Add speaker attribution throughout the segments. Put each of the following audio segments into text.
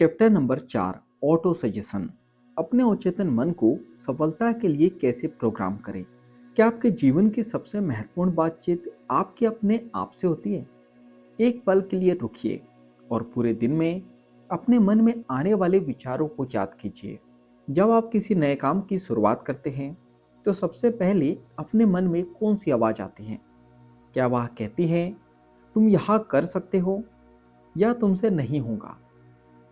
Speaker 1: Chapter number 4 auto suggestion. अपने अवचेतन मन को सफलता के लिए कैसे प्रोग्राम करें। क्या आपके जीवन की सबसे महत्वपूर्ण बातचीत आपके अपने आप से होती है? एक पल के लिए रुकिए और पूरे दिन में अपने मन में आने वाले विचारों को याद कीजिए। जब आप किसी नए काम की शुरुआत करते हैं तो सबसे पहले अपने मन में कौन सी आवाज आती है? क्या वह कहती है तुम यह कर सकते हो या तुमसे नहीं होगा?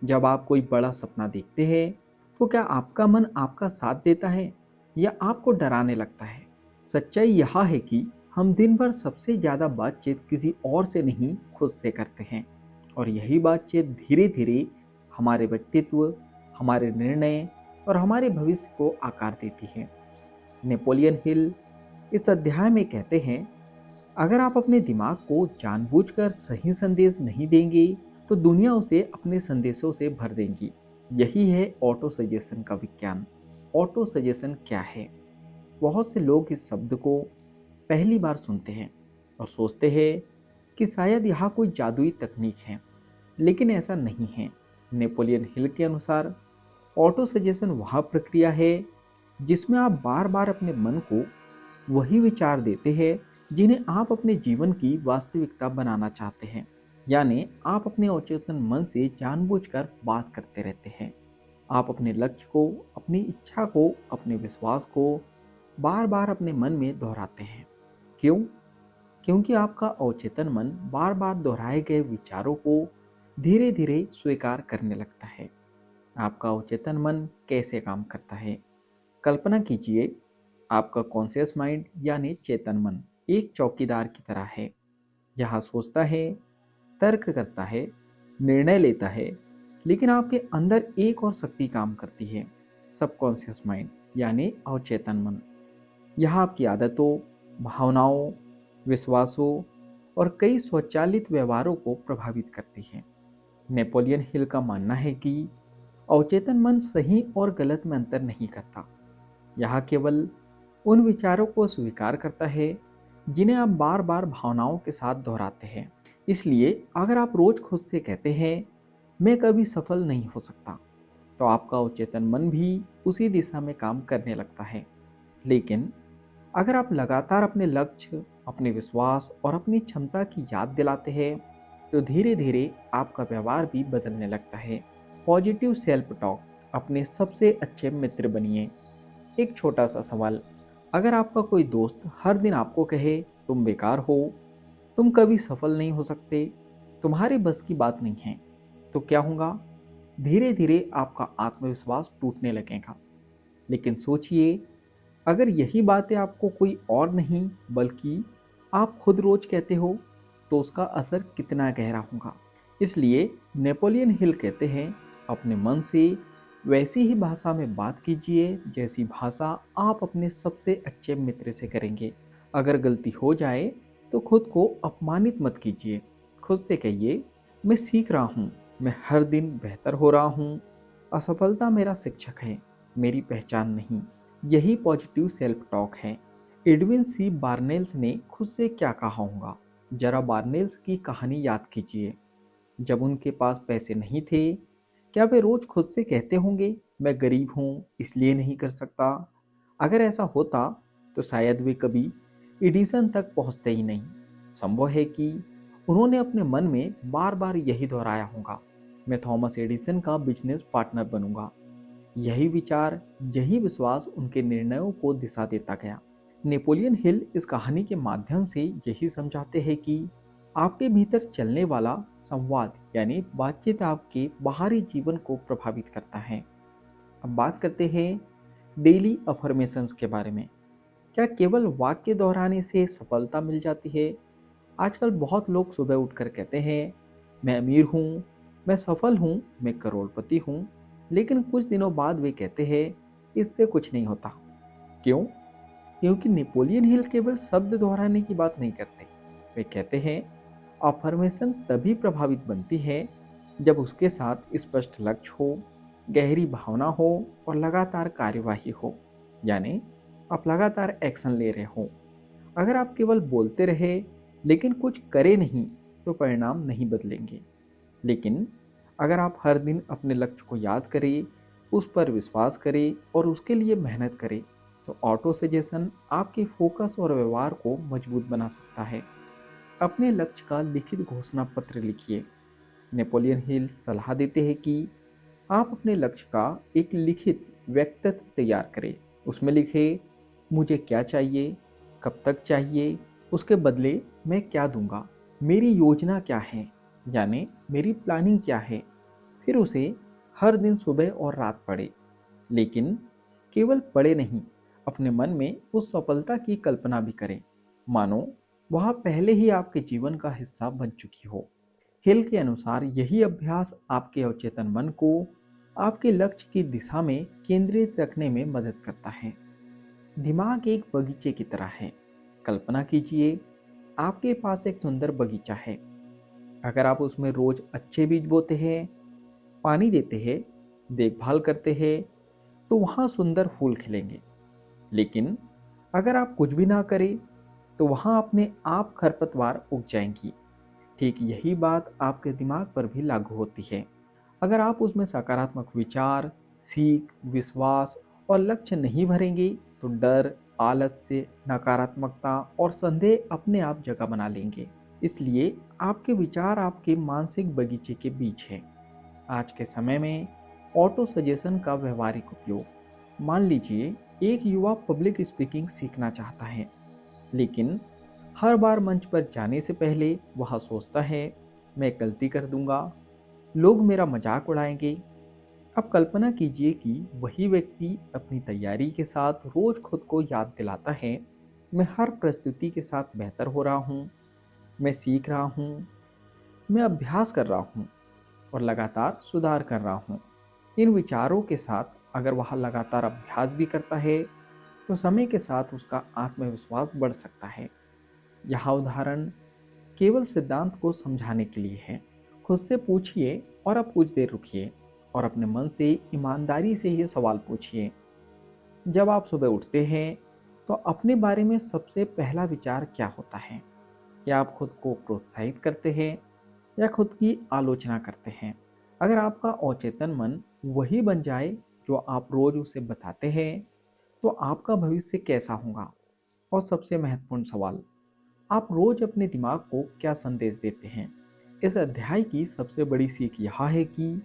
Speaker 1: जब आप कोई बड़ा सपना देखते हैं तो क्या आपका मन आपका साथ देता है या आपको डराने लगता है? सच्चाई यह है कि हम दिन भर सबसे ज्यादा बातचीत किसी और से नहीं, खुद से करते हैं। और यही बातचीत धीरे धीरे हमारे व्यक्तित्व, हमारे निर्णय और हमारे भविष्य को आकार देती है। नेपोलियन हिल इस अध्याय में कहते हैं, अगर आप अपने दिमाग को जानबूझकर सही संदेश नहीं देंगे तो दुनिया उसे अपने संदेशों से भर देगी। यही है ऑटो सजेशन का विज्ञान। ऑटो सजेशन क्या है? बहुत से लोग इस शब्द को पहली बार सुनते हैं और सोचते हैं कि शायद यह कोई जादुई तकनीक है, लेकिन ऐसा नहीं है। नेपोलियन हिल के अनुसार ऑटो सजेशन वह प्रक्रिया है जिसमें आप बार बार अपने मन को वही विचार देते हैं जिन्हें आप अपने जीवन की वास्तविकता बनाना चाहते हैं। यानी आप अपने अवचेतन मन से जानबूझकर बात करते रहते हैं। आप अपने लक्ष्य को, अपनी इच्छा को, अपने विश्वास को बार बार अपने मन में दोहराते हैं। क्यों? क्योंकि आपका अवचेतन मन बार बार दोहराए गए विचारों को धीरे धीरे स्वीकार करने लगता है। आपका अवचेतन मन कैसे काम करता है? कल्पना कीजिए, आपका कॉन्शियस माइंड यानी चेतन मन एक चौकीदार की तरह है। यह सोचता है, तर्क करता है, निर्णय लेता है, लेकिन आपके अंदर एक और शक्ति काम करती है, सबकॉन्शियस माइंड यानी अवचेतन मन। यह आपकी आदतों, भावनाओं, विश्वासों और कई स्वचालित व्यवहारों को प्रभावित करती है। नेपोलियन हिल का मानना है कि अवचेतन मन सही और गलत में अंतर नहीं करता। यह केवल उन विचारों को स्वीकार करता है जिन्हें आप बार बार भावनाओं के साथ दोहराते हैं। इसलिए अगर आप रोज खुद से कहते हैं मैं कभी सफल नहीं हो सकता, तो आपका अवचेतन मन भी उसी दिशा में काम करने लगता है। लेकिन अगर आप लगातार अपने लक्ष्य, अपने विश्वास और अपनी क्षमता की याद दिलाते हैं तो धीरे धीरे आपका व्यवहार भी बदलने लगता है। पॉजिटिव सेल्फ टॉक अपने सबसे अच्छे मित्र बनिए। एक छोटा सा सवाल, अगर आपका कोई दोस्त हर दिन आपको कहे तुम बेकार हो, तुम कभी सफल नहीं हो सकते, तुम्हारे बस की बात नहीं है, तो क्या होगा? धीरे धीरे आपका आत्मविश्वास टूटने लगेगा। लेकिन सोचिए, अगर यही बातें आपको कोई और नहीं बल्कि आप खुद रोज कहते हो तो उसका असर कितना गहरा होगा। इसलिए नेपोलियन हिल कहते हैं, अपने मन से वैसी ही भाषा में बात कीजिए जैसी भाषा आप अपने सबसे अच्छे मित्र से करेंगे। अगर गलती हो जाए तो खुद को अपमानित मत कीजिए। खुद से कहिए मैं सीख रहा हूँ, मैं हर दिन बेहतर हो रहा हूँ। असफलता मेरा शिक्षक है, मेरी पहचान नहीं। यही पॉजिटिव सेल्फ टॉक है। एडविन सी बार्नेल्स ने खुद से क्या कहा होगा? जरा बार्नेल्स की कहानी याद कीजिए। जब उनके पास पैसे नहीं थे, क्या वे रोज खुद से कहते होंगे मैं गरीब हूं इसलिए नहीं कर सकता? अगर ऐसा होता तो शायद वे कभी एडिसन तक पहुंचते ही नहीं। संभव है कि उन्होंने अपने मन में बार बार यही दोहराया होगा, मैं थॉमस एडिसन का बिजनेस पार्टनर बनूंगा। यही विचार, यही विश्वास उनके निर्णयों को दिशा देता गया। नेपोलियन हिल इस कहानी के माध्यम से यही समझाते हैं कि आपके भीतर चलने वाला संवाद यानी बातचीत आपके बाहरी जीवन को प्रभावित करता है। अब बात करते हैं डेली अफर्मेशंस के बारे में। क्या केवल वाक्य दोहराने से सफलता मिल जाती है? आजकल बहुत लोग सुबह उठकर कहते हैं मैं अमीर हूँ, मैं सफल हूँ, मैं करोड़पति हूँ, लेकिन कुछ दिनों बाद वे कहते हैं इससे कुछ नहीं होता। क्यों? क्योंकि नेपोलियन हिल केवल शब्द दोहराने की बात नहीं करते। वे कहते हैं अफर्मेशन तभी प्रभावित बनती है जब उसके साथ स्पष्ट लक्ष्य हो, गहरी भावना हो और लगातार कार्यवाही हो। यानी आप लगातार एक्शन ले रहे हो। अगर आप केवल बोलते रहे लेकिन कुछ करे नहीं तो परिणाम नहीं बदलेंगे। लेकिन अगर आप हर दिन अपने लक्ष्य को याद करें, उस पर विश्वास करें और उसके लिए मेहनत करें, तो ऑटो सजेशन आपके फोकस और व्यवहार को मजबूत बना सकता है। अपने लक्ष्य का लिखित घोषणा पत्र लिखिए। नेपोलियन हिल सलाह देते हैं कि आप अपने लक्ष्य का एक लिखित व्यक्तित्व तैयार करें। उसमें लिखें, मुझे क्या चाहिए, कब तक चाहिए, उसके बदले मैं क्या दूंगा, मेरी योजना क्या है, यानी मेरी प्लानिंग क्या है। फिर उसे हर दिन सुबह और रात पढ़े, लेकिन केवल पढ़े नहीं, अपने मन में उस सफलता की कल्पना भी करें, मानो वह पहले ही आपके जीवन का हिस्सा बन चुकी हो। हिल के अनुसार यही अभ्यास आपके अवचेतन मन को आपके लक्ष्य की दिशा में केंद्रित रखने में मदद करता है। दिमाग एक बगीचे की तरह है। कल्पना कीजिए, आपके पास एक सुंदर बगीचा है। अगर आप उसमें रोज अच्छे बीज बोते हैं, पानी देते हैं, देखभाल करते हैं, तो वहाँ सुंदर फूल खिलेंगे। लेकिन अगर आप कुछ भी ना करें, तो वहाँ अपने आप खरपतवार उग जाएंगी। ठीक यही बात आपके दिमाग पर भी लागू होती है। अगर आप उसमें सकारात्मक विचार, सीख, विश्वास और लक्ष्य नहीं भरेंगे, तो डर, आलस्य, नकारात्मकता और संदेह अपने आप जगह बना लेंगे। इसलिए आपके विचार आपके मानसिक बगीचे के बीच है। आज के समय में ऑटो सजेशन का व्यवहारिक उपयोग। मान लीजिए, एक युवा पब्लिक स्पीकिंग सीखना चाहता है, लेकिन हर बार मंच पर जाने से पहले वह सोचता है, मैं गलती कर दूंगा, लोग मेरा मजाक उड़ाएंगे। अब कल्पना कीजिए कि वही व्यक्ति अपनी तैयारी के साथ रोज खुद को याद दिलाता है, मैं हर प्रस्तुति के साथ बेहतर हो रहा हूँ, मैं सीख रहा हूँ, मैं अभ्यास कर रहा हूँ और लगातार सुधार कर रहा हूँ। इन विचारों के साथ अगर वह लगातार अभ्यास भी करता है, तो समय के साथ उसका आत्मविश्वास बढ़ सकता है। यह उदाहरण केवल सिद्धांत को समझाने के लिए है। खुद से पूछिए और अब कुछ देर रुकिए और अपने मन से ईमानदारी से ये सवाल पूछिए, जब आप सुबह उठते हैं तो अपने बारे में सबसे पहला विचार क्या होता है? क्या आप खुद को प्रोत्साहित करते हैं या खुद की आलोचना करते हैं? अगर आपका अवचेतन मन वही बन जाए जो आप रोज उसे बताते हैं, तो आपका भविष्य कैसा होगा? और सबसे महत्वपूर्ण सवाल, आप रोज अपने दिमाग को क्या संदेश देते हैं? इस अध्याय की सबसे बड़ी सीख यह है कि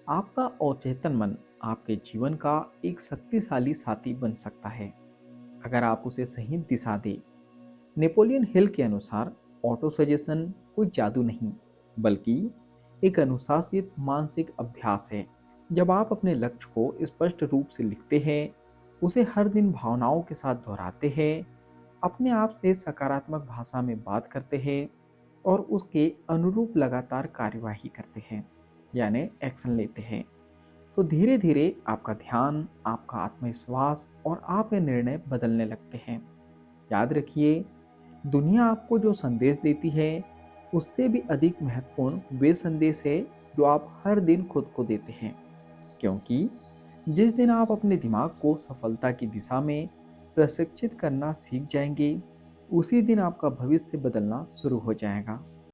Speaker 1: आपका अवचेतन मन आपके जीवन का एक शक्तिशाली साथी बन सकता है, अगर आप उसे सही दिशा दें। नेपोलियन हिल के अनुसार ऑटो सजेशन कोई जादू नहीं, बल्कि एक अनुशासित मानसिक अभ्यास है। जब आप अपने लक्ष्य को स्पष्ट रूप से लिखते हैं, उसे हर दिन भावनाओं के साथ दोहराते हैं, अपने आप से सकारात्मक भाषा में बात करते हैं और उसके अनुरूप लगातार कार्यवाही करते हैं, यानी एक्शन लेते हैं, तो धीरे धीरे आपका ध्यान, आपका आत्मविश्वास और आपके निर्णय बदलने लगते हैं। याद रखिए, दुनिया आपको जो संदेश देती है, उससे भी अधिक महत्वपूर्ण वे संदेश है जो आप हर दिन खुद को देते हैं। क्योंकि जिस दिन आप अपने दिमाग को सफलता की दिशा में प्रशिक्षित करना सीख जाएंगे, उसी दिन आपका भविष्य बदलना शुरू हो जाएगा।